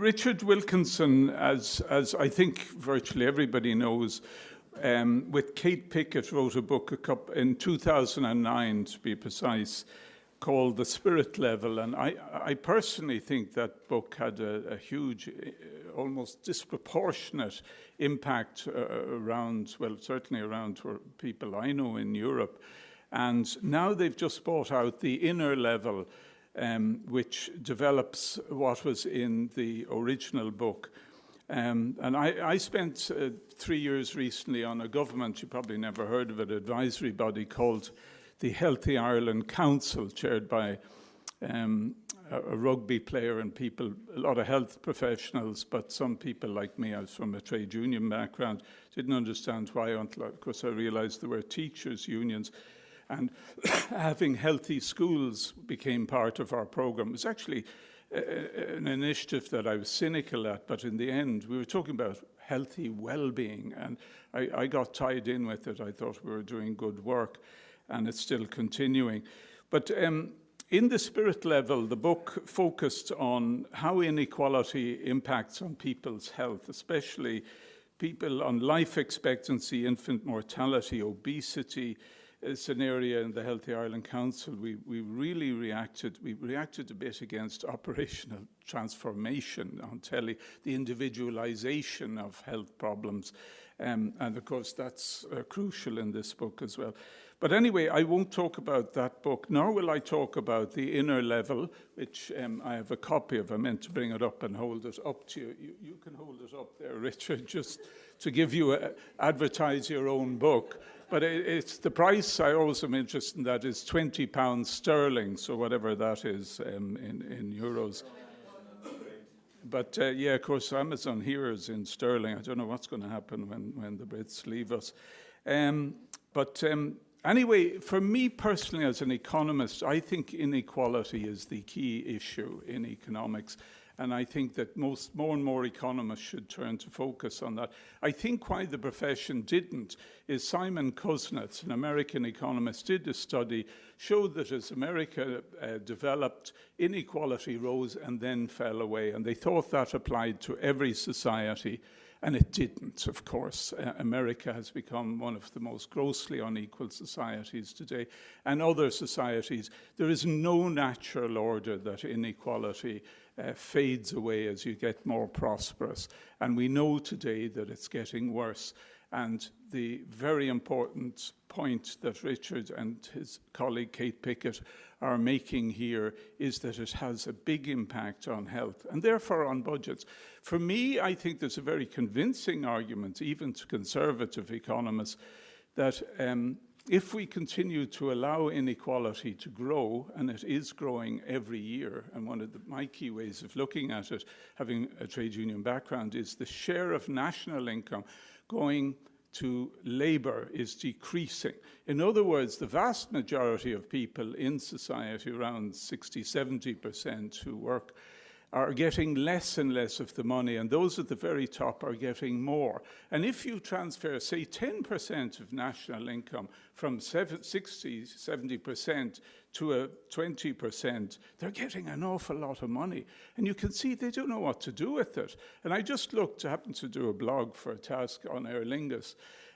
Richard Wilkinson, as I think virtually everybody knows, with Kate Pickett, wrote a book in 2009, to be precise, called The Spirit Level. And I personally think that book had a huge, almost disproportionate impact around, well, certainly around people I know in Europe. And now they've just brought out The Inner Level, which develops what was in the original book. And I spent 3 years recently on a government, you probably never heard of it, advisory body called the Healthy Ireland Council, chaired by a rugby player and people, a lot of health professionals, but some people like me, I was from a trade union background, didn't understand why until, of course, I realized there were teachers' unions. And having healthy schools became part of our program. It was actually an initiative that I was cynical at, but in the end, we were talking about healthy well-being, and I got tied in with it. I thought we were doing good work, and it's still continuing. But in The Spirit Level, the book focused on how inequality impacts on people's health, especially people on life expectancy, infant mortality, obesity. It's an area in the Healthy Ireland Council we really reacted. We reacted a bit against operational transformation on telly, the individualization of health problems. And of course, that's crucial in this book as well. But anyway, I won't talk about that book, nor will I talk about The Inner Level, which I have a copy of. I meant to bring it up and hold it up to you. You can hold it up there, Richard, just to give you advertise your own book. But it's the price, I always am interested in that, is £20 sterling, so whatever that is in euros. But yeah, of course, Amazon here is in sterling. I don't know what's going to happen when the Brits leave us. Anyway, for me personally as an economist, I think inequality is the key issue in economics. And I think that more and more economists should turn to focus on that. I think why the profession didn't is Simon Kuznets, an American economist, did a study, showed that as America developed, inequality rose and then fell away. And they thought that applied to every society. And it didn't, of course. America has become one of the most grossly unequal societies today. And other societies, there is no natural order that inequality fades away as you get more prosperous. And we know today that it's getting worse. And the very important point that Richard and his colleague Kate Pickett are making here is that it has a big impact on health and therefore on budgets. For me, I think there's a very convincing argument, even to conservative economists, that if we continue to allow inequality to grow, and it is growing every year, and one of my key ways of looking at it, having a trade union background, is the share of national income going to labor is decreasing. In other words, the vast majority of people in society, around 60–70% who work, are getting less and less of the money, and those at the very top are getting more. And if you transfer, say, 10% of national income from 60–70% to 20%, they're getting an awful lot of money. And you can see they don't know what to do with it. And I just looked, I happened to do a blog for TASC on Aer Lingus,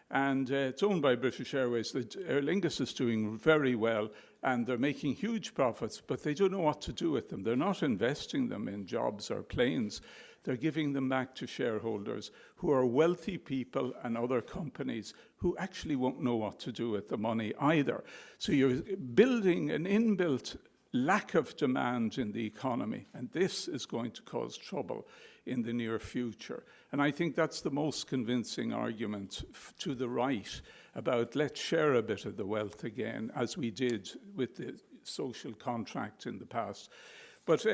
and it's owned by British Airways. Aer Lingus is doing very well, and they're making huge profits, but they don't know what to do with them. They're not investing them in jobs or planes. They're giving them back to shareholders who are wealthy people and other companies who actually won't know what to do with the money either. So you're building an inbuilt lack of demand in the economy, and this is going to cause trouble in the near future. And I think that's the most convincing argument to the right about let's share a bit of the wealth again, as we did with the social contract in the past. But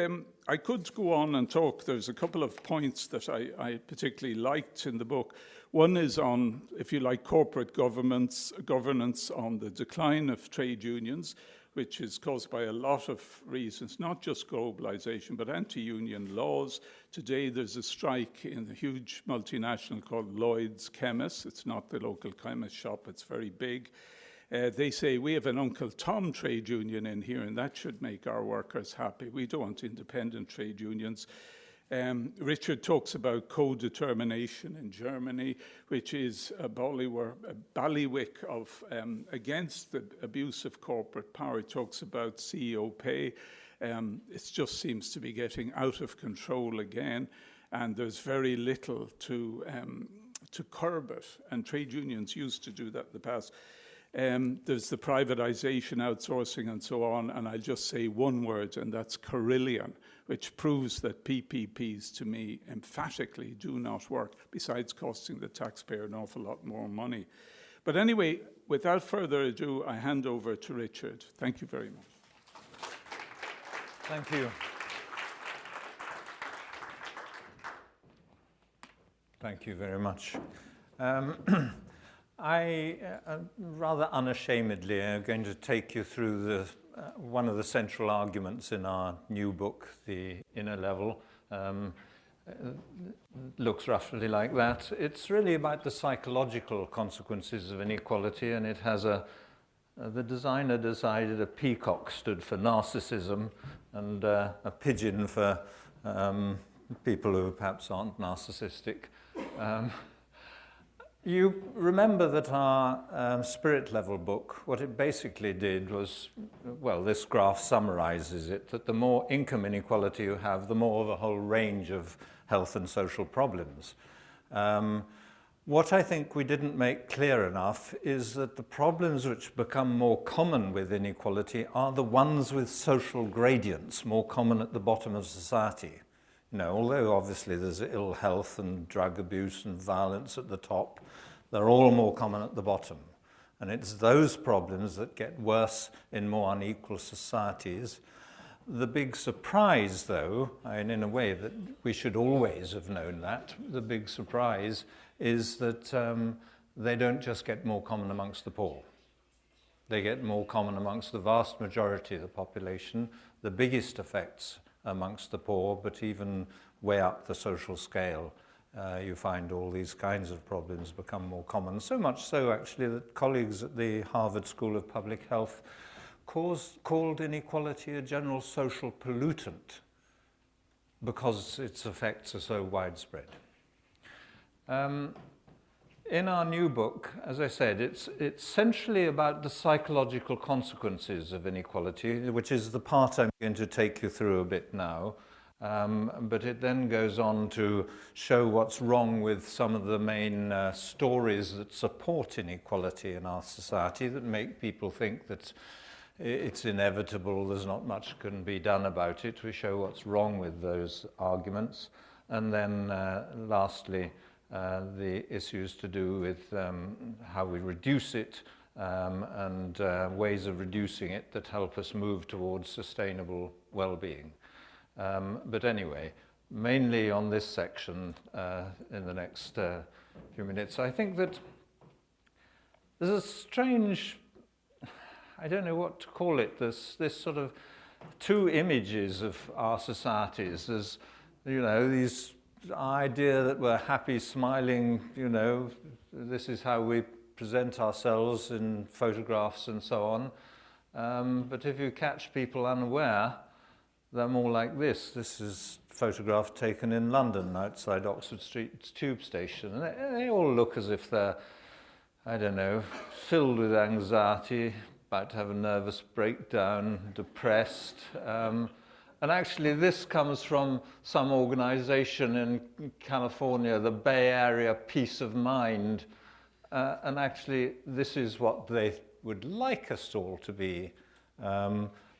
I could go on and talk. There's a couple of points that I particularly liked in the book. One is on, if you like, corporate governance on the decline of trade unions, which is caused by a lot of reasons, not just globalization, but anti-union laws. Today there's a strike in a huge multinational called Lloyd's Chemists. It's not the local chemist shop, it's very big. They say, we have an Uncle Tom trade union in here, and that should make our workers happy. We don't want independent trade unions. Richard talks about co-determination in Germany, which is a bailiwick of against the abuse of corporate power. He talks about CEO pay. It just seems to be getting out of control again, and there's very little to curb it. And trade unions used to do that in the past. There's the privatization, outsourcing, and so on. And I'll just say one word, and that's Carillion, which proves that PPPs, to me, emphatically do not work, besides costing the taxpayer an awful lot more money. But anyway, without further ado, I hand over to Richard. Thank you very much. Thank you. Thank you very much. I rather unashamedly am going to take you through one of the central arguments in our new book, The Inner Level. Looks roughly like that. It's really about the psychological consequences of inequality, and it has the designer decided a peacock stood for narcissism and a pigeon for people who perhaps aren't narcissistic. You remember that our spirit level book, what it basically did was, well, this graph summarizes it, that the more income inequality you have, the more of a whole range of health and social problems. What I think we didn't make clear enough is that the problems which become more common with inequality are the ones with social gradients, more common at the bottom of society. You know, although obviously there's ill health and drug abuse and violence at the top, they're all more common at the bottom. And it's those problems that get worse in more unequal societies. The big surprise, though, and in a way that we should always have known that, the big surprise is that they don't just get more common amongst the poor. They get more common amongst the vast majority of the population. The biggest effects amongst the poor, but even way up the social scale, you find all these kinds of problems become more common. So much so, actually, that colleagues at the Harvard School of Public Health called inequality a general social pollutant because its effects are so widespread. In our new book, as I said, it's essentially about the psychological consequences of inequality, which is the part I'm going to take you through a bit now. But it then goes on to show what's wrong with some of the main stories that support inequality in our society, that make people think that it's inevitable, there's not much can be done about it. We show what's wrong with those arguments. And then lastly, the issues to do with how we reduce it and ways of reducing it that help us move towards sustainable well-being. But anyway, mainly on this section in the next few minutes, I think that there's a strange, I don't know what to call it, this sort of two images of our societies. There's, you know, these idea that we're happy, smiling, you know, this is how we present ourselves in photographs and so on. But if you catch people unaware, they're more like this. This is a photograph taken in London outside Oxford Street tube station. And they all look as if they're, I don't know, filled with anxiety, about to have a nervous breakdown, depressed. And actually, this comes from some organization in California, the Bay Area Peace of Mind. And actually, this is what they would like us all to be.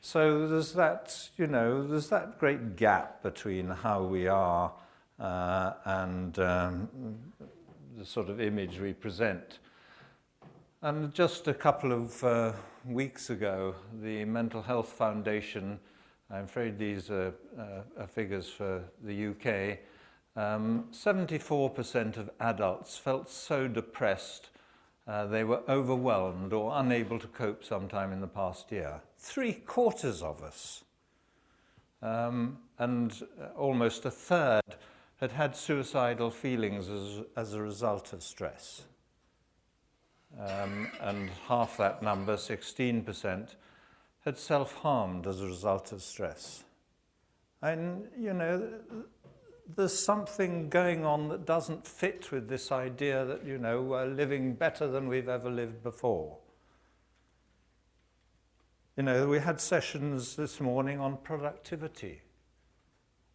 So there's that, you know, there's that great gap between how we are and the sort of image we present. And just a couple of weeks ago, the Mental Health Foundation, I'm afraid these are figures for the UK, 74% of adults felt so depressed they were overwhelmed or unable to cope sometime in the past year. 3/4 of us. And almost a third had had suicidal feelings as a result of stress. And half that number, 16%, had self-harmed as a result of stress. And, you know, there's something going on that doesn't fit with this idea that, you know, we're living better than we've ever lived before. You know, we had sessions this morning on productivity.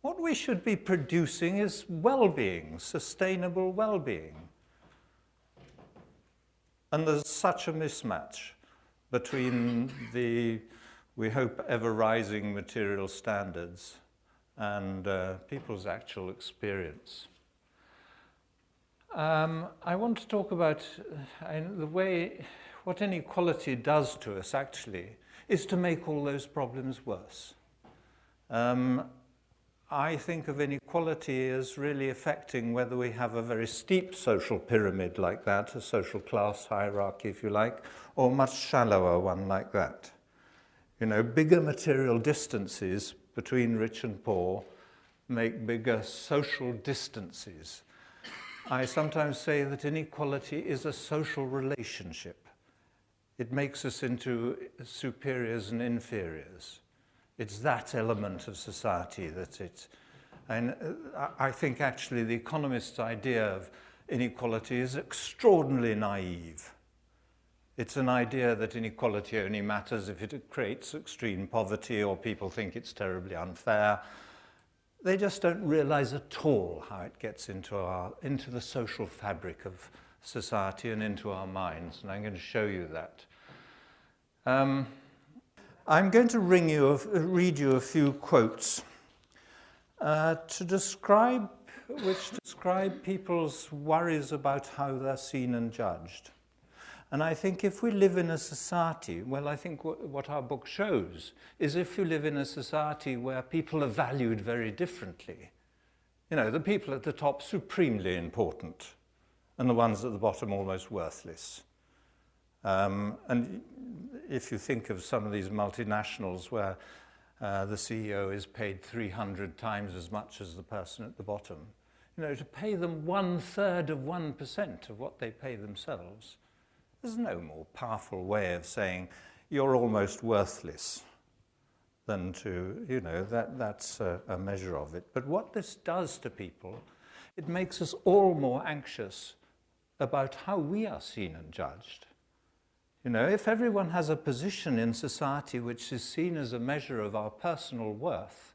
What we should be producing is well-being, sustainable well-being. And there's such a mismatch between the, we hope, ever-rising material standards and people's actual experience. I want to talk about the way, what inequality does to us, actually, is to make all those problems worse. I think of inequality as really affecting whether we have a very steep social pyramid like that, a social class hierarchy, if you like, or a much shallower one like that. You know, bigger material distances between rich and poor make bigger social distances. I sometimes say that inequality is a social relationship. It makes us into superiors and inferiors. It's that element of society that it, and I think actually the economist's idea of inequality is extraordinarily naive. It's an idea that inequality only matters if it creates extreme poverty or people think it's terribly unfair. They just don't realize at all how it gets into the social fabric of society and into our minds, and I'm going to show you that. I'm going to read you a few quotes to describe people's worries about how they're seen and judged. And I think if we live in a society, well, I think what our book shows is if you live in a society where people are valued very differently, you know, the people at the top supremely important and the ones at the bottom almost worthless. And if you think of some of these multinationals where the CEO is paid 300 times as much as the person at the bottom, you know, to pay them 1/3 of 1% of what they pay themselves, there's no more powerful way of saying you're almost worthless than to, you know, that's a measure of it. But what this does to people, it makes us all more anxious about how we are seen and judged. You know, if everyone has a position in society which is seen as a measure of our personal worth,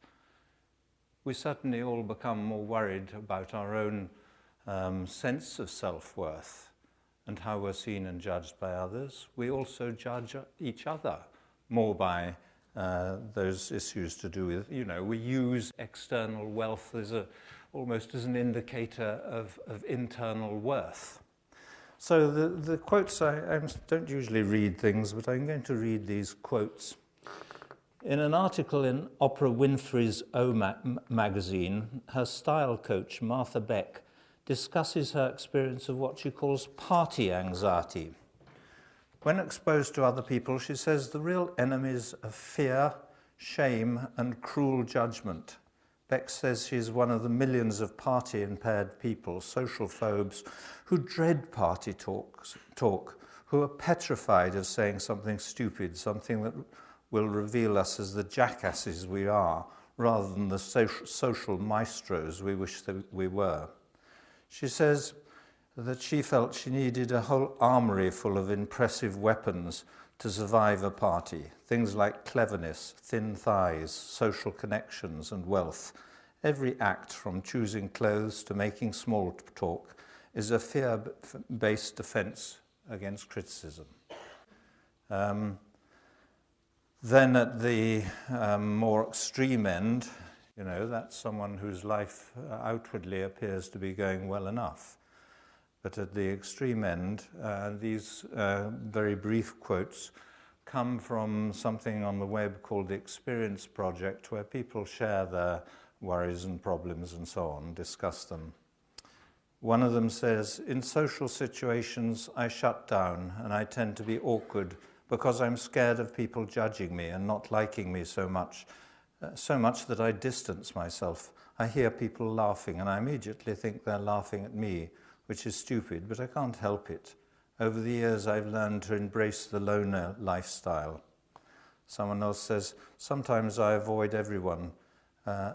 we certainly all become more worried about our own sense of self-worth and how we're seen and judged by others. We also judge each other more by those issues to do with, you know, we use external wealth as almost as an indicator of internal worth. So the quotes, I don't usually read things, but I'm going to read these quotes. In an article in Oprah Winfrey's O magazine, her style coach, Martha Beck, discusses her experience of what she calls party anxiety. When exposed to other people, she says the real enemies are fear, shame, and cruel judgment. Beck says she's one of the millions of party-impaired people, social phobes, who dread party talk, who are petrified of saying something stupid, something that will reveal us as the jackasses we are, rather than the social maestros we wish that we were. She says that she felt she needed a whole armory full of impressive weapons to survive a party, things like cleverness, thin thighs, social connections, and wealth. Every act, from choosing clothes to making small talk, is a fear-based defense against criticism. Then at the more extreme end, you know, that's someone whose life outwardly appears to be going well enough. But at the extreme end, these very brief quotes come from something on the web called the Experience Project, where people share their worries and problems and so on, discuss them. One of them says, "In social situations, I shut down and I tend to be awkward because I'm scared of people judging me and not liking me so much that I distance myself. I hear people laughing and I immediately think they're laughing at me, which is stupid, but I can't help it. Over the years, I've learned to embrace the loner lifestyle." Someone else says, "Sometimes I avoid everyone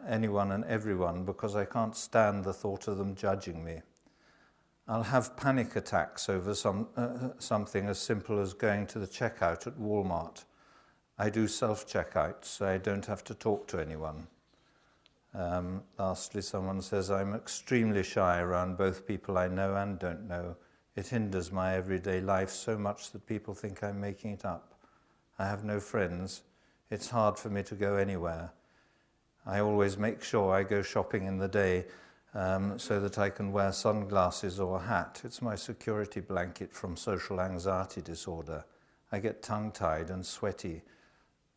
anyone and everyone because I can't stand the thought of them judging me. I'll have panic attacks over something as simple as going to the checkout at Walmart. I do self-checkouts, so I don't have to talk to anyone. Lastly, someone says, I'm extremely shy around both people I know and don't know. It hinders my everyday life so much that people think I'm making it up. I have no friends. It's hard for me to go anywhere. I always make sure I go shopping in the day so that I can wear sunglasses or a hat. It's my security blanket from social anxiety disorder. I get tongue-tied and sweaty.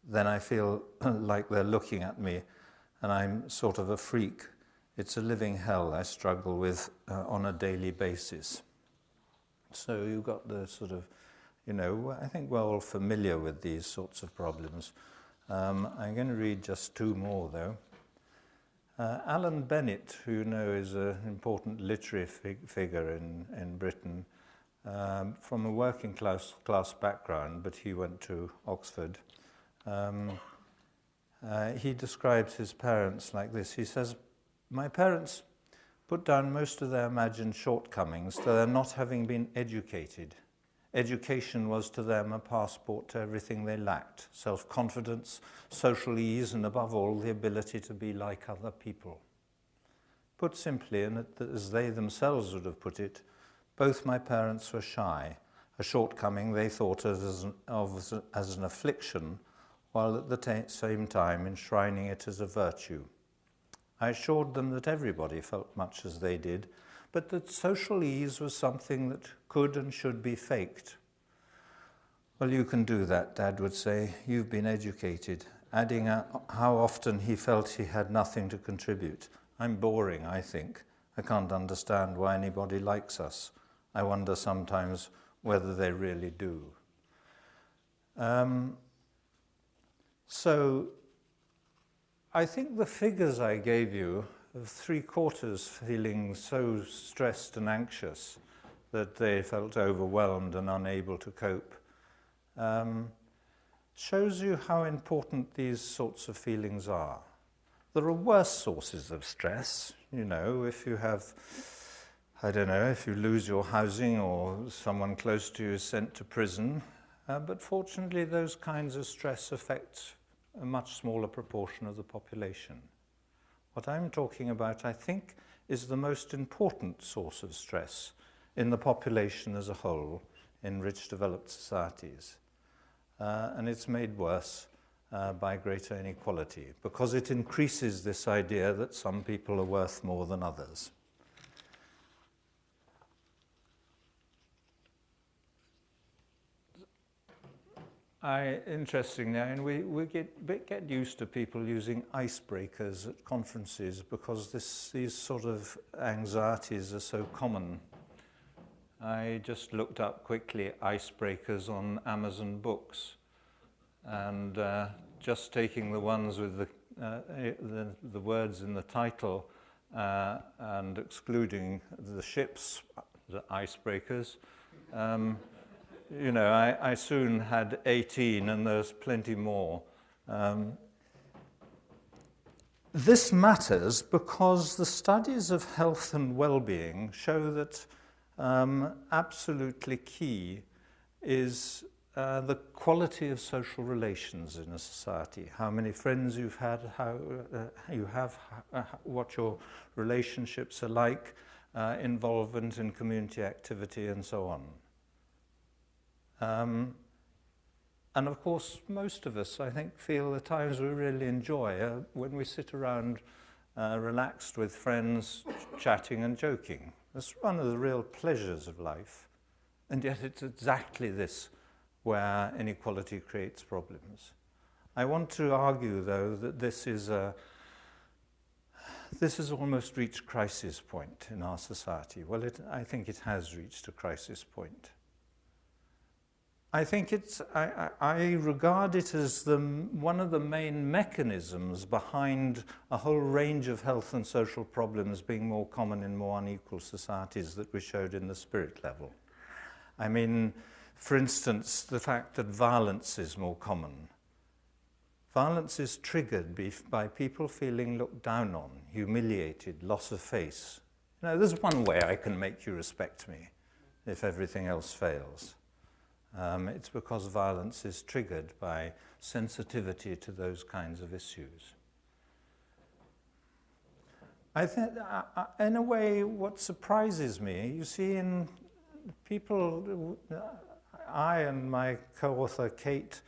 Then I feel like they're looking at me and I'm sort of a freak. It's a living hell I struggle with on a daily basis. So you've got the sort of, I think we're all familiar with these sorts of problems. I'm going to read just two more, though. Alan Bennett, who you know is an important literary figure in Britain, from a working class background, but he went to Oxford. He describes his parents like this. He says, my parents put down most of their imagined shortcomings to their not having been educated. Education was to them a passport to everything they lacked: self-confidence, social ease, and above all, the ability to be like other people. Put simply, and as they themselves would have put it, both my parents were shy, a shortcoming they thought of as an affliction, while at the same time enshrining it as a virtue. I assured them that everybody felt much as they did, but that social ease was something that could and should be faked. Well, you can do that, Dad would say. You've been educated, adding how often he felt he had nothing to contribute. I'm boring, I think. I can't understand why anybody likes us. I wonder sometimes whether they really do. So I think the figures I gave you of 3/4 feeling so stressed and anxious that they felt overwhelmed and unable to cope shows you how important these sorts of feelings are. There are worse sources of stress, if you have, if you lose your housing or someone close to you is sent to prison, but fortunately those kinds of stress affect a much smaller proportion of the population. What I'm talking about, I think, is the most important source of stress in the population as a whole in rich developed societies. And it's made worse by greater inequality because it increases this idea that some people are worth more than others. Interestingly, and we get used to people using icebreakers at conferences because these sort of anxieties are so common. I just looked up quickly icebreakers on Amazon Books, and just taking the ones with the words in the title and excluding the ships, the icebreakers. I soon had 18, and there's plenty more. This matters because the studies of health and well-being show that absolutely key is the quality of social relations in a society. How many friends you've had, what your relationships are like, involvement in community activity, and so on. And of course, most of us, I think, feel the times we really enjoy when we sit around relaxed with friends, chatting and joking. That's one of the real pleasures of life. And yet it's exactly this where inequality creates problems. I want to argue, though, that this has almost reached crisis point in our society. Well, I think it has reached a crisis point. I think I regard it as one of the main mechanisms behind a whole range of health and social problems being more common in more unequal societies that we showed in the spirit level. I mean, for instance, the fact that violence is more common. Violence is triggered by people feeling looked down on, humiliated, loss of face. You know, there's one way I can make you respect me if everything else fails. It's because violence is triggered by sensitivity to those kinds of issues. I think, in a way, what surprises me, you see, in people, I and my co-author Kate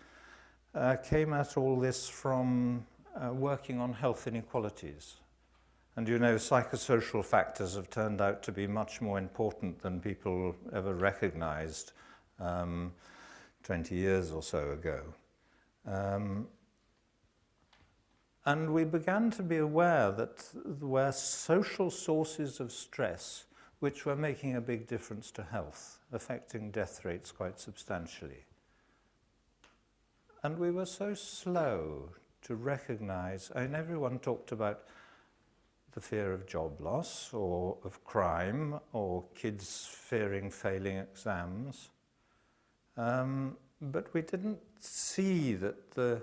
came at all this from working on health inequalities. And you know, psychosocial factors have turned out to be much more important than people ever recognized 20 years or so ago. And we began to be aware that there were social sources of stress which were making a big difference to health, affecting death rates quite substantially. And we were so slow to recognize, and everyone talked about the fear of job loss or of crime or kids fearing failing exams. But we didn't see that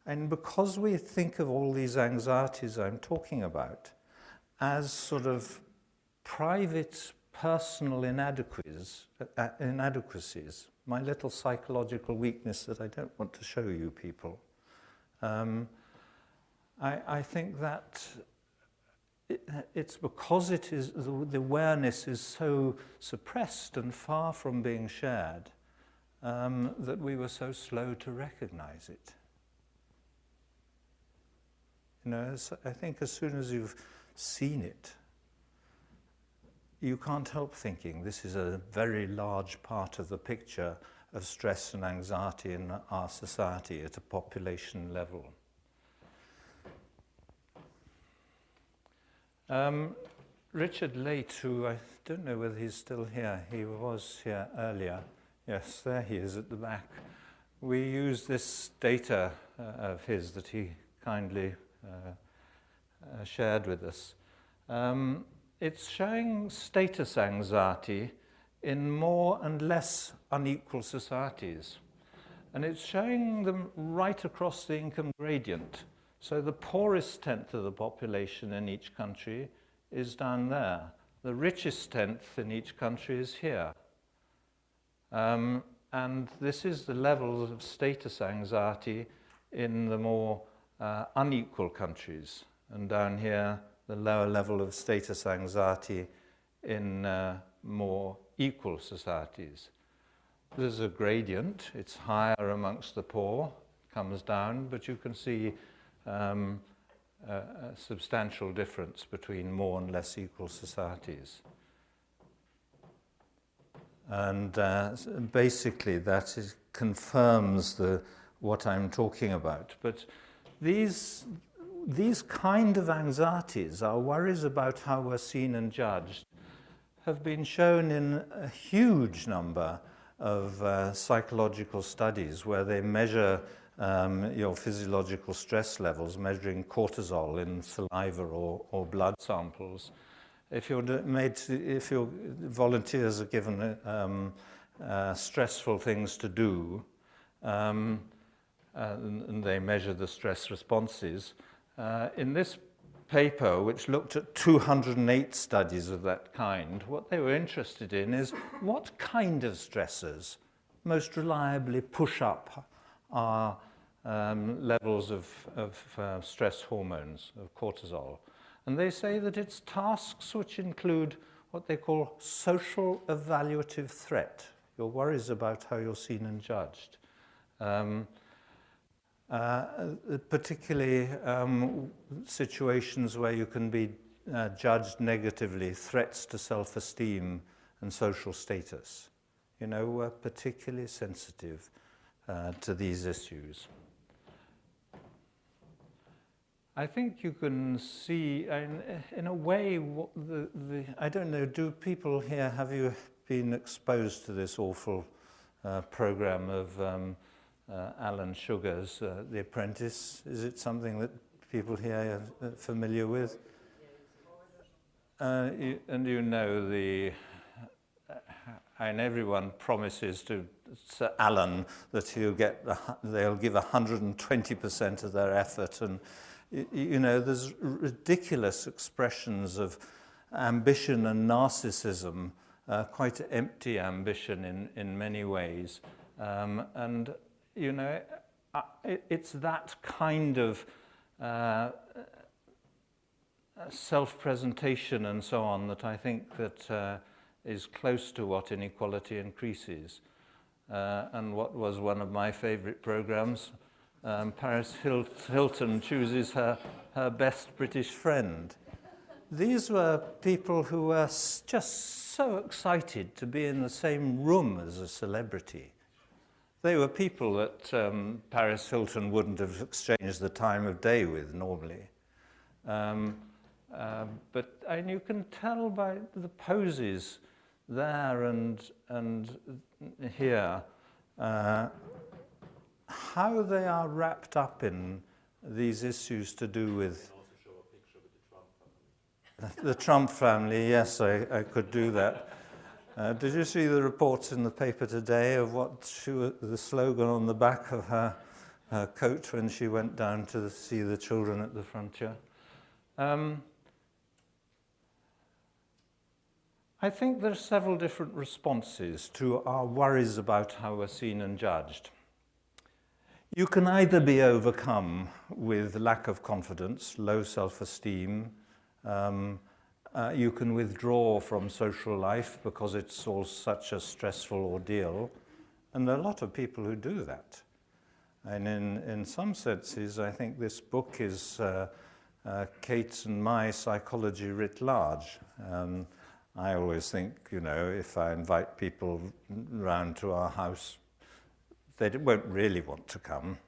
and because we think of all these anxieties I'm talking about as sort of private, personal inadequacies, my little psychological weakness that I don't want to show you people, I think that it's because it is the awareness is so suppressed and far from being shared that we were so slow to recognize it. You know, I think as soon as you've seen it, you can't help thinking this is a very large part of the picture of stress and anxiety in our society at a population level. Richard Late, who I don't know whether he's still here, he was here earlier. Yes, there he is at the back. We use this data of his that he kindly shared with us. It's showing status anxiety in more and less unequal societies. And it's showing them right across the income gradient. So the poorest tenth of the population in each country is down there. The richest tenth in each country is here. And this is the levels of status anxiety in the more unequal countries. And down here, the lower level of status anxiety in more equal societies. There's a gradient. It's higher amongst the poor, comes down, but you can see a substantial difference between more and less equal societies. And basically that confirms what I'm talking about. But these kind of anxieties, our worries about how we're seen and judged, have been shown in a huge number of psychological studies where they measure your physiological stress levels, measuring cortisol in saliva or blood samples. If your volunteers are given stressful things to do, and they measure the stress responses, in this paper, which looked at 208 studies of that kind, what they were interested in is what kind of stressors most reliably push up our levels of stress hormones, of cortisol. And they say that it's tasks which include what they call social evaluative threat, your worries about how you're seen and judged. Particularly situations where you can be judged negatively, threats to self-esteem and social status. You know, we're particularly sensitive to these issues. I think you can see, in a way, what I don't know, do people here, have you been exposed to this awful program of Alan Sugar's The Apprentice? Is it something that people here are familiar with? And you know and everyone promises to Sir Alan that they'll give 120% of their effort, and you know, there's ridiculous expressions of ambition and narcissism, quite empty ambition in many ways, and you know, it's that kind of self-presentation and so on that I think that is close to what inequality increases. And what was one of my favorite programs, Paris Hilton chooses her best British friend. These were people who were just so excited to be in the same room as a celebrity. They were people that Paris Hilton wouldn't have exchanged the time of day with normally. But you can tell by the poses there and here how they are wrapped up in these issues to do with the Trump family. Yes, I could do that. Did you see the reports in the paper today of the slogan on the back of her coat when she went down to see the children at the frontier? I think there are several different responses to our worries about how we're seen and judged. You can either be overcome with lack of confidence, low self-esteem. You can withdraw from social life because it's all such a stressful ordeal. And there are a lot of people who do that. And in some senses, I think this book is Kate's and my psychology writ large. I always think, you know, if I invite people round to our house, they won't really want to come.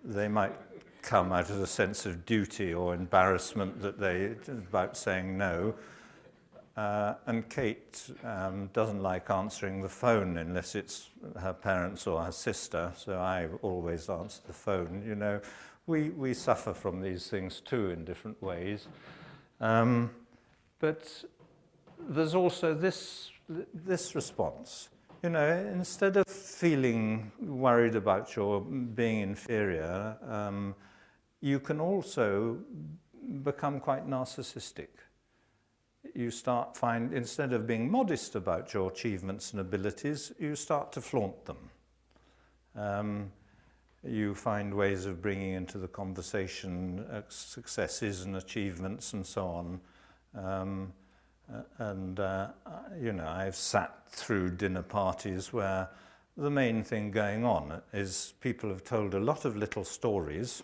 They might come out of a sense of duty or embarrassment about saying no. And Kate doesn't like answering the phone unless it's her parents or her sister, so I always answer the phone. You know, we suffer from these things too in different ways. But there's also this response. You know, instead of feeling worried about your being inferior, you can also become quite narcissistic. You instead of being modest about your achievements and abilities, you start to flaunt them. You find ways of bringing into the conversation successes and achievements and so on. You know, I've sat through dinner parties where the main thing going on is people have told a lot of little stories,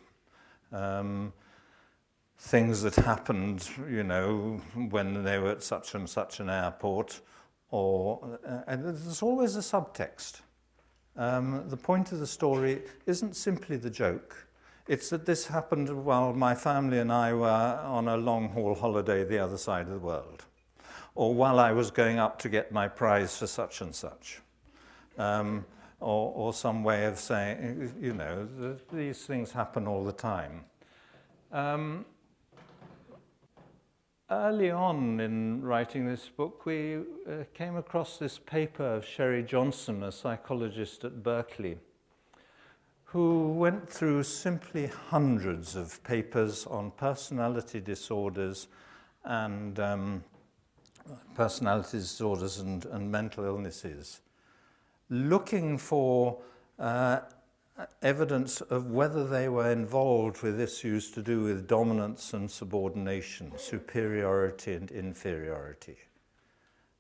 things that happened, you know, when they were at such and such an airport, and there's always a subtext. The point of the story isn't simply the joke. It's that this happened while my family and I were on a long-haul holiday the other side of the world, or while I was going up to get my prize for such and such, or some way of saying, you know, these things happen all the time. Early on in writing this book, we came across this paper of Sherry Johnson, a psychologist at Berkeley, who went through simply hundreds of papers on personality disorders and mental illnesses, looking for evidence of whether they were involved with issues to do with dominance and subordination, superiority and inferiority.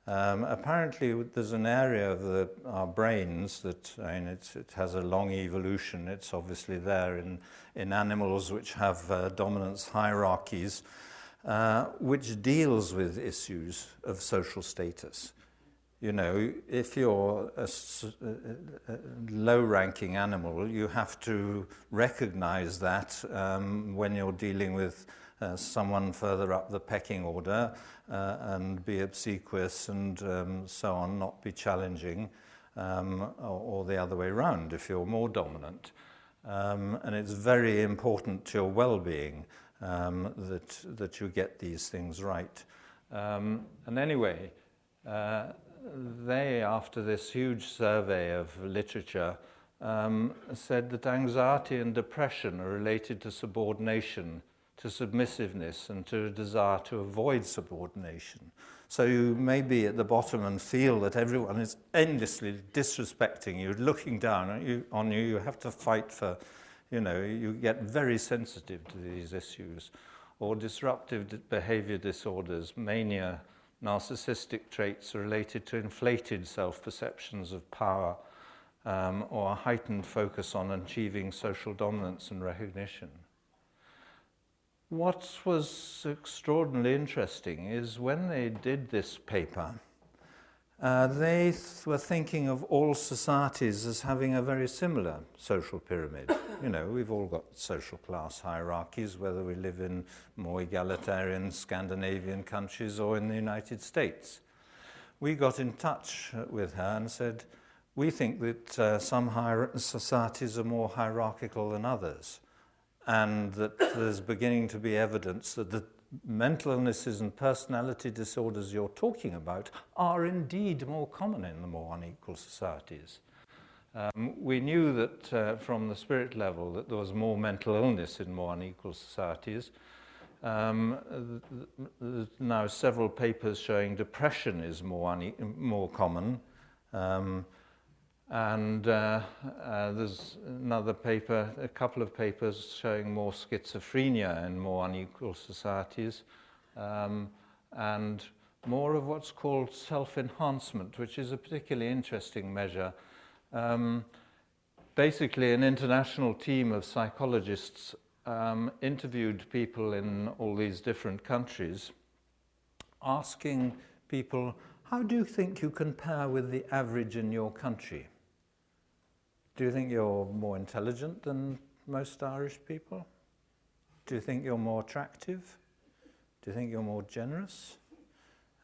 Apparently there's an area of our brains that, I mean, it has a long evolution. It's obviously there in animals which have dominance hierarchies, which deals with issues of social status. You know, if you're a low-ranking animal, you have to recognize that when you're dealing with someone further up the pecking order and be obsequious and so on, not be challenging, or the other way around if you're more dominant. And it's very important to your well-being that you get these things right. And anyway, they, after this huge survey of literature, said that anxiety and depression are related to subordination, to submissiveness, and to a desire to avoid subordination. So you may be at the bottom and feel that everyone is endlessly disrespecting you, looking down on you. You have to fight for, you get very sensitive to these issues. Or disruptive behavior disorders, mania, narcissistic traits are related to inflated self-perceptions of power, or a heightened focus on achieving social dominance and recognition. What was extraordinarily interesting is when they did this paper, they were thinking of all societies as having a very similar social pyramid. We've all got social class hierarchies, whether we live in more egalitarian Scandinavian countries or in the United States. We got in touch with her and said, we think that some societies are more hierarchical than others, and that there's beginning to be evidence that the mental illnesses and personality disorders you're talking about are indeed more common in the more unequal societies. We knew that from the spirit level that there was more mental illness in more unequal societies. There's now several papers showing depression is more common. There's another paper, a couple of papers showing more schizophrenia in more unequal societies, and more of what's called self-enhancement, which is a particularly interesting measure. Basically, an international team of psychologists interviewed people in all these different countries, asking people, how do you think you compare with the average in your country? Do you think you're more intelligent than most Irish people? Do you think you're more attractive? Do you think you're more generous?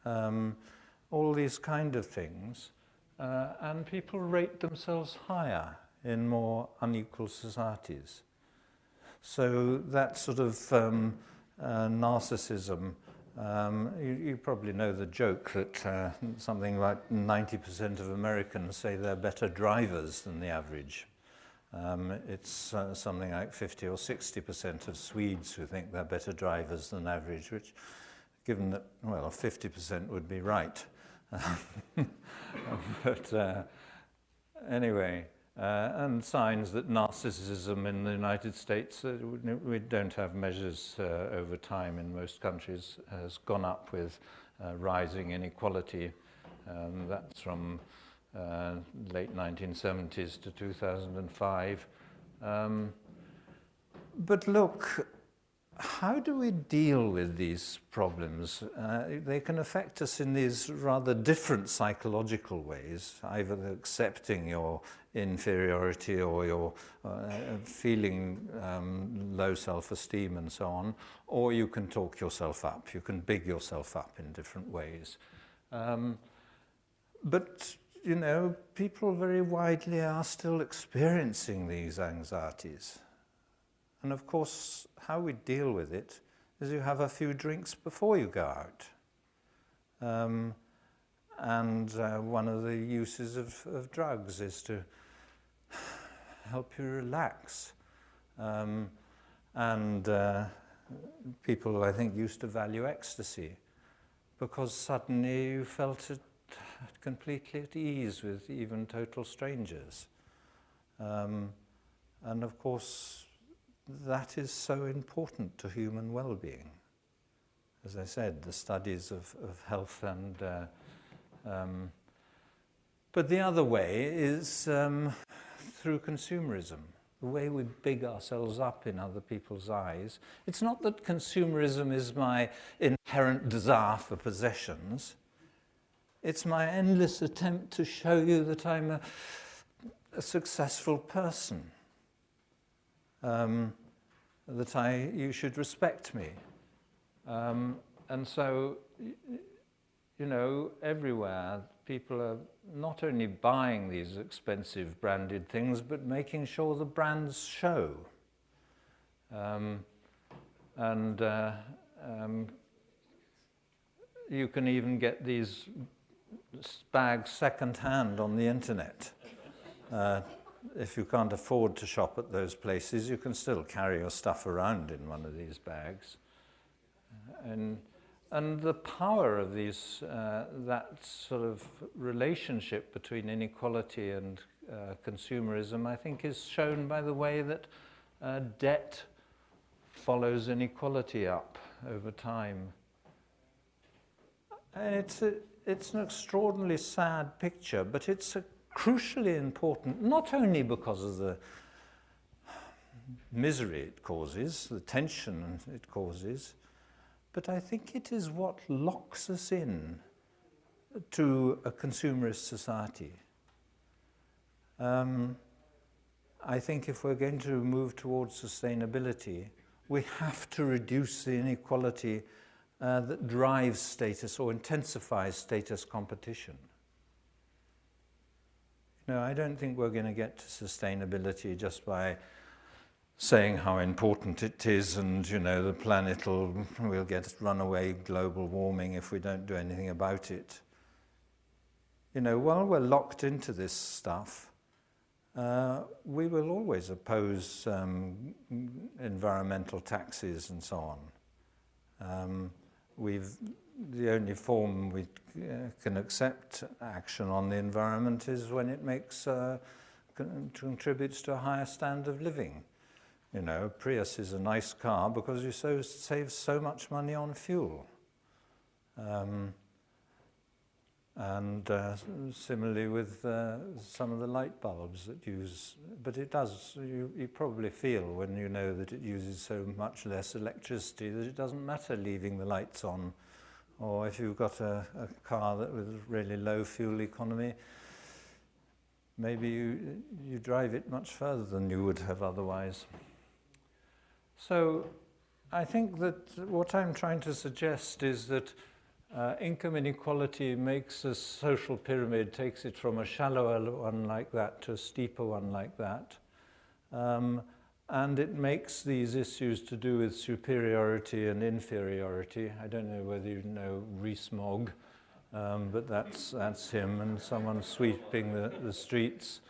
All these kind of things. And people rate themselves higher in more unequal societies. So that sort of narcissism, you probably know the joke that something like 90% of Americans say they're better drivers than the average. It's something like 50 or 60% of Swedes who think they're better drivers than average, which, given that, well, 50% would be right. But anyway, and signs that narcissism in the United States, we don't have measures over time in most countries, has gone up with rising inequality. That's from late 1970s to 2005. But look, how do we deal with these problems? They can affect us in these rather different psychological ways, either accepting your inferiority or your feeling low self-esteem and so on, or you can talk yourself up, you can big yourself up in different ways. But, people very widely are still experiencing these anxieties. And of course, how we deal with it is you have a few drinks before you go out. One of the uses of drugs is to help you relax. People, I think, used to value ecstasy because suddenly you felt completely at ease with even total strangers. And of course, that is so important to human well-being. As I said, the studies of health and... but the other way is through consumerism, the way we big ourselves up in other people's eyes. It's not that consumerism is my inherent desire for possessions. It's my endless attempt to show you that I'm a successful person. That you should respect me. And so, everywhere people are not only buying these expensive branded things, but making sure the brands show. You can even get these bags second-hand on the internet. If you can't afford to shop at those places, you can still carry your stuff around in one of these bags. And the power of these, that sort of relationship between inequality and consumerism, I think, is shown by the way that debt follows inequality up over time. And it's an extraordinarily sad picture, but it's crucially important, not only because of the misery it causes, the tension it causes, but I think it is what locks us in to a consumerist society. I think if we're going to move towards sustainability, we have to reduce the inequality that drives status or intensifies status competition. No, I don't think we're going to get to sustainability just by saying how important it is and, you know, the planet we'll get runaway global warming if we don't do anything about it. You know, while we're locked into this stuff, we will always oppose environmental taxes and so on. The only form we can accept action on the environment is when it contributes to a higher standard of living. You know, Prius is a nice car because you save so much money on fuel. Similarly with some of the light bulbs that use, but it does, you probably feel when you know that it uses so much less electricity that it doesn't matter leaving the lights on. Or if you've got a car with really low fuel economy, maybe you drive it much further than you would have otherwise. So I think that what I'm trying to suggest is that income inequality makes a social pyramid, takes it from a shallower one like that to a steeper one like that. And it makes these issues to do with superiority and inferiority. I don't know whether you know Rees-Mogg, but that's him, and someone sweeping the streets.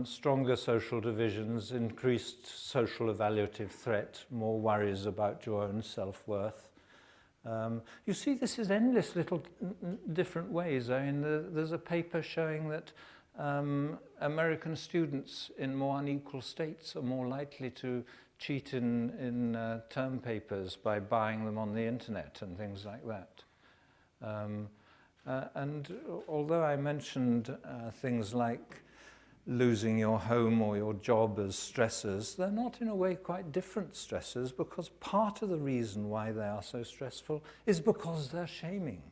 Stronger social divisions, increased social evaluative threat, more worries about your own self-worth. You see, this is endless little different ways. I mean, there's a paper showing that American students in more unequal states are more likely to cheat in term papers by buying them on the internet and things like that. And although I mentioned things like losing your home or your job as stressors, they're not in a way quite different stressors, because part of the reason why they are so stressful is because they're shaming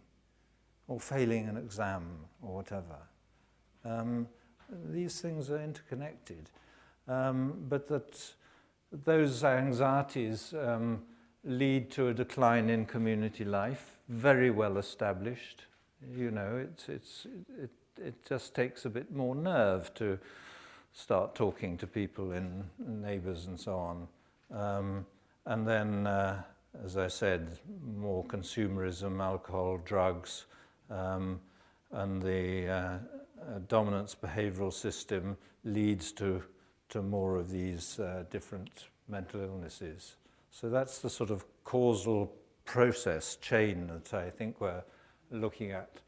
or failing an exam or whatever. These things are interconnected, but that those anxieties lead to a decline in community life, very well established. You know, it just takes a bit more nerve to start talking to people and neighbours and so on. And then, as I said, more consumerism, alcohol, drugs, and the dominance behavioural system leads to more of these different mental illnesses. So that's the sort of causal process chain that I think we're looking at.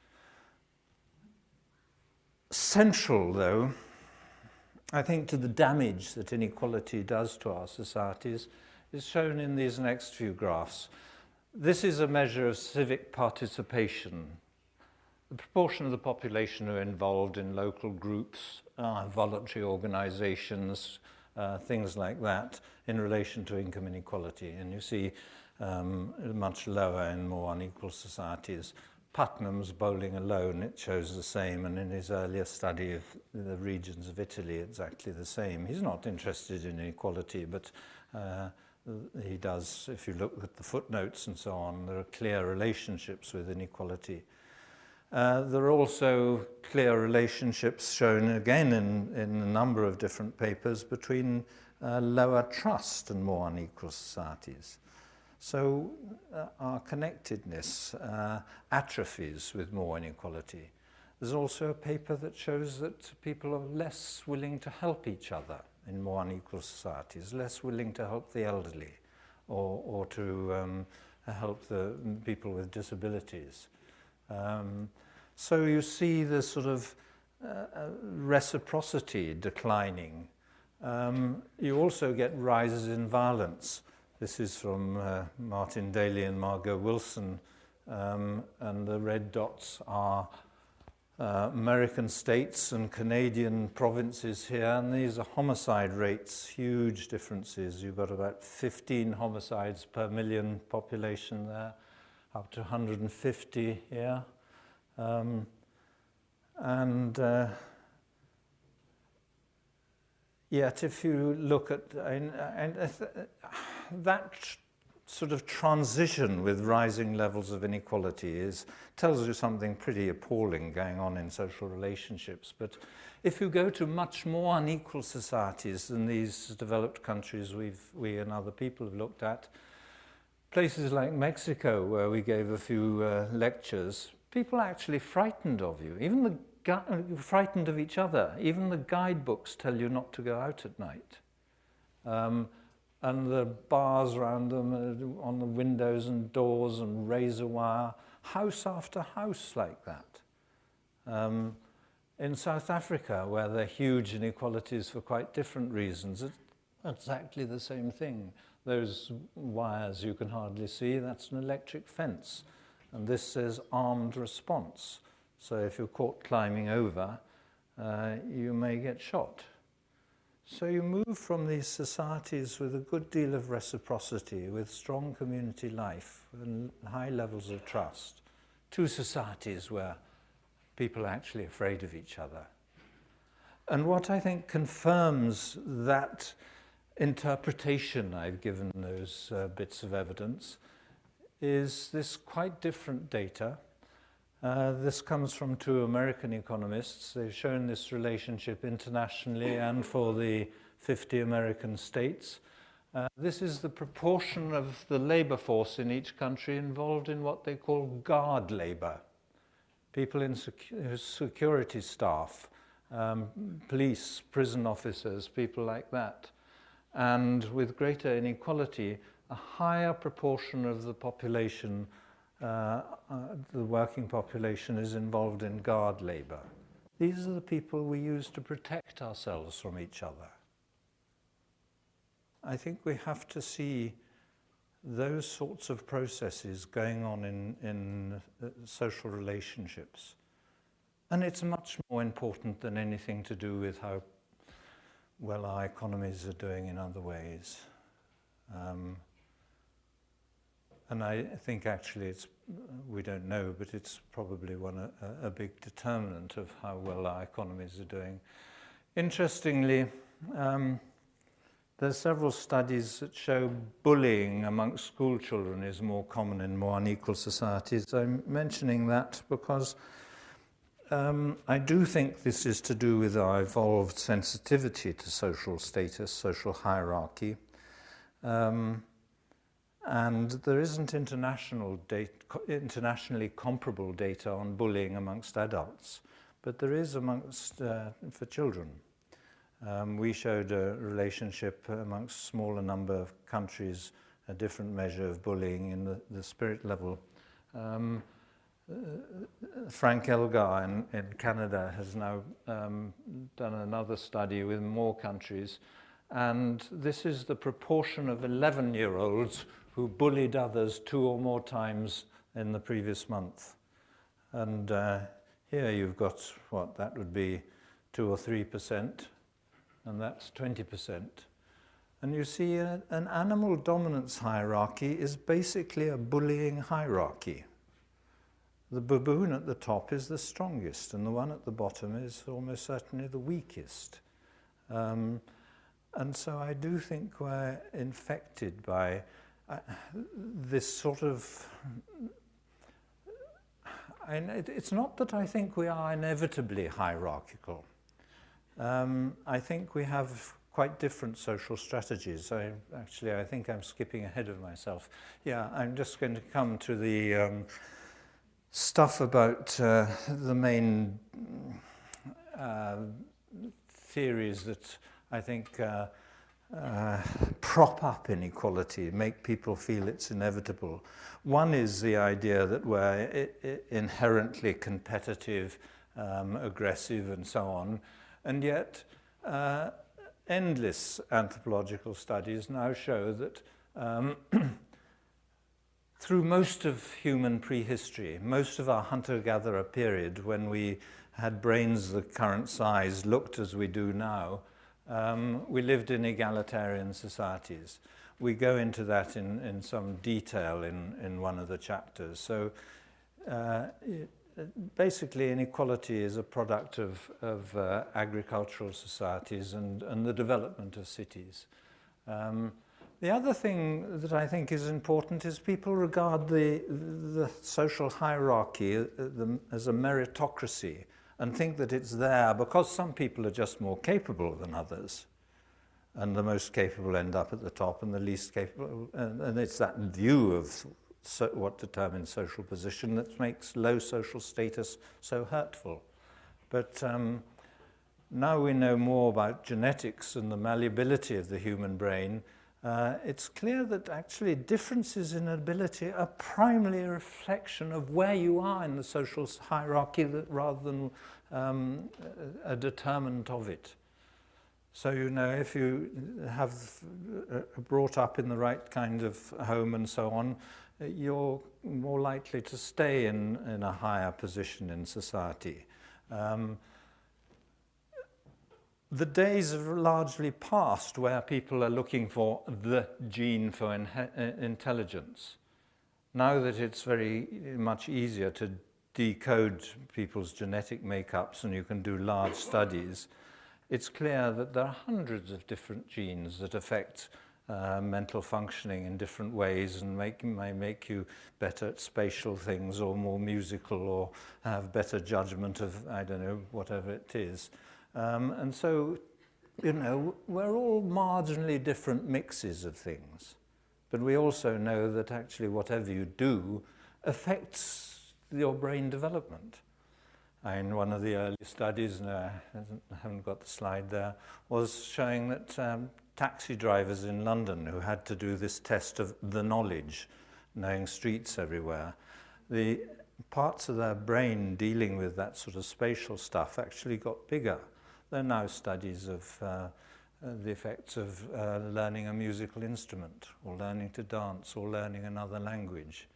Central, though, I think, to the damage that inequality does to our societies is shown in these next few graphs. This is a measure of civic participation. The proportion of the population who are involved in local groups, voluntary organizations, things like that, in relation to income inequality. And you see much lower in more unequal societies. Putnam's bowling alone, it shows the same, and in his earlier study of the regions of Italy, exactly the same. He's not interested in inequality, but he does, if you look at the footnotes and so on, there are clear relationships with inequality. There are also clear relationships shown again in a number of different papers between lower trust and more unequal societies. So our connectedness atrophies with more inequality. There's also a paper that shows that people are less willing to help each other in more unequal societies, less willing to help the elderly or to help the people with disabilities. So you see this sort of reciprocity declining. You also get rises in violence. This is from Martin Daly and Margot Wilson, and the red dots are American states and Canadian provinces here, and these are homicide rates, huge differences. You've got about 15 homicides per million population there, up to 150 here. Yet if you look at that sort of transition with rising levels of inequality tells you something pretty appalling going on in social relationships. But if you go to much more unequal societies than these developed countries we and other people have looked at, places like Mexico, where we gave a few lectures, people are actually frightened of you, even frightened of each other. Even the guidebooks tell you not to go out at night. And the bars around them on the windows and doors and razor wire, house after house like that. In South Africa, where there are huge inequalities for quite different reasons, it's exactly the same thing. Those wires you can hardly see, that's an electric fence. And this says armed response. So if you're caught climbing over, you may get shot. So you move from these societies with a good deal of reciprocity, with strong community life and high levels of trust, to societies where people are actually afraid of each other. And what I think confirms that interpretation I've given those bits of evidence is this quite different data. This comes from two American economists. They've shown this relationship internationally and for the 50 American states. This is the proportion of the labor force in each country involved in what they call guard labor. People in security staff, police, prison officers, people like that. And with greater inequality, a higher proportion of the population, the working population, is involved in guard labor. These are the people we use to protect ourselves from each other. I think we have to see those sorts of processes going on in social relationships. And it's much more important than anything to do with how well our economies are doing in other ways. And I think actually we don't know, but it's probably a big determinant of how well our economies are doing. Interestingly, there's several studies that show bullying amongst school children is more common in more unequal societies. I'm mentioning that because I do think this is to do with our evolved sensitivity to social status, social hierarchy. And there isn't internationally comparable data on bullying amongst adults, but there is for children. We showed a relationship amongst smaller number of countries, a different measure of bullying in the spirit level. Frank Elgar in Canada has now done another study with more countries, and this is the proportion of 11-year-olds who bullied others 2 or more times in the previous month. And here you've got, that would be 2 or 3%, and that's 20%. And you see an animal dominance hierarchy is basically a bullying hierarchy. The baboon at the top is the strongest, and the one at the bottom is almost certainly the weakest. And so I do think we're infected by this sort of... it's not that I think we are inevitably hierarchical. I think we have quite different social strategies. I think I'm skipping ahead of myself. Yeah, I'm just going to come to the stuff about the main theories that I think prop up inequality, make people feel it's inevitable. One is the idea that we're inherently competitive, aggressive, and so on, and yet endless anthropological studies now show that through most of human prehistory, most of our hunter-gatherer period, when we had brains the current size, looked as we do now, we lived in egalitarian societies. We go into that in some detail in one of the chapters. So basically inequality is a product of agricultural societies and the development of cities. The other thing that I think is important is people regard the social hierarchy as a meritocracy and think that it's there because some people are just more capable than others. And the most capable end up at the top and the least capable. And it's that view of what determines social position that makes low social status so hurtful. But now we know more about genetics and the malleability of the human brain. It's clear that actually differences in ability are primarily a reflection of where you are in the social hierarchy rather than a determinant of it. So, you know, if you have brought up in the right kind of home and so on, you're more likely to stay in a higher position in society. The days have largely passed where people are looking for the gene for intelligence. Now that it's very much easier to decode people's genetic makeups and you can do large studies, it's clear that there are hundreds of different genes that affect mental functioning in different ways and may make you better at spatial things or more musical or have better judgment of, I don't know, whatever it is. And so, you know, we're all marginally different mixes of things. But we also know that actually whatever you do affects your brain development. In one of the early studies, and I haven't got the slide there, was showing that taxi drivers in London who had to do this test of the knowledge, knowing streets everywhere, the parts of their brain dealing with that sort of spatial stuff actually got bigger. There are now studies of the effects of learning a musical instrument or learning to dance or learning another language.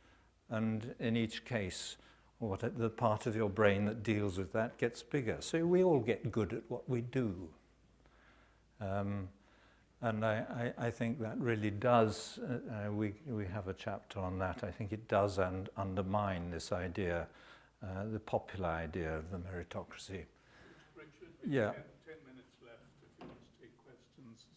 And in each case, the part of your brain that deals with that gets bigger. So we all get good at what we do. And I think that really does, we have a chapter on that, I think it does undermine this idea, the popular idea of the meritocracy. Richard, yeah. 10 minutes left if you want to take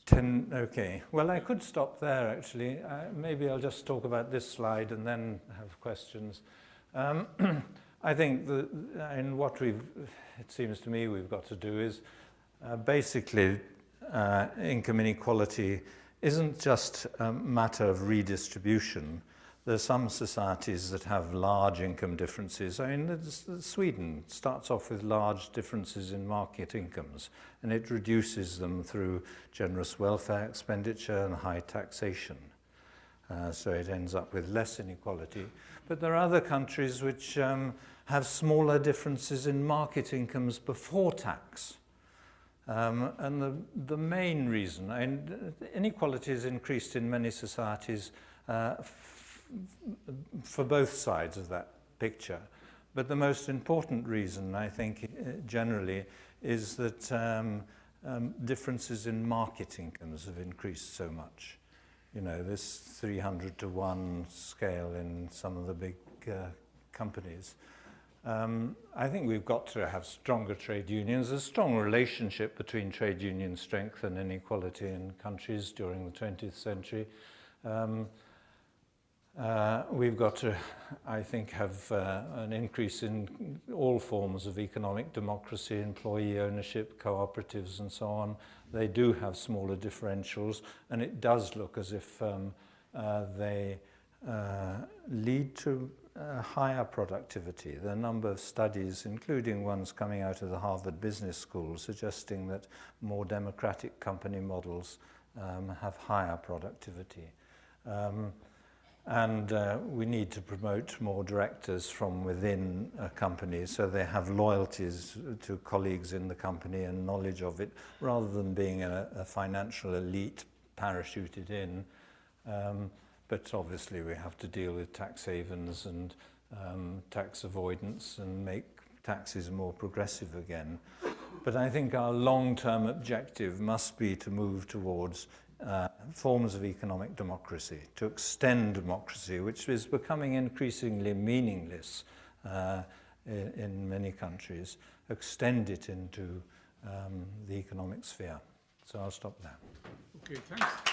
questions. Okay. Well, I could stop there, actually. Maybe I'll just talk about this slide and then have questions. I think that in what it seems to me we've got to do is basically income inequality isn't just a matter of redistribution. There are some societies that have large income differences. I mean, Sweden starts off with large differences in market incomes, and it reduces them through generous welfare expenditure and high taxation. So it ends up with less inequality. But there are other countries which have smaller differences in market incomes before tax. And the main reason, and inequality is increased in many societies for both sides of that picture. But the most important reason, I think, generally, is that differences in market incomes have increased so much. You know, this 300 to 1 scale in some of the big companies. I think we've got to have stronger trade unions. There's a strong relationship between trade union strength and inequality in countries during the 20th century. We've got to, I think, have an increase in all forms of economic democracy, employee ownership, cooperatives and so on. They do have smaller differentials, and it does look as if they lead to higher productivity. There are a number of studies, including ones coming out of the Harvard Business School, suggesting that more democratic company models have higher productivity. And we need to promote more directors from within a company so they have loyalties to colleagues in the company and knowledge of it, rather than being a financial elite parachuted in. But obviously we have to deal with tax havens and tax avoidance and make taxes more progressive again. But I think our long-term objective must be to move towards forms of economic democracy, to extend democracy, which is becoming increasingly meaningless in many countries, extend it into the economic sphere. So I'll stop there. Okay, thanks.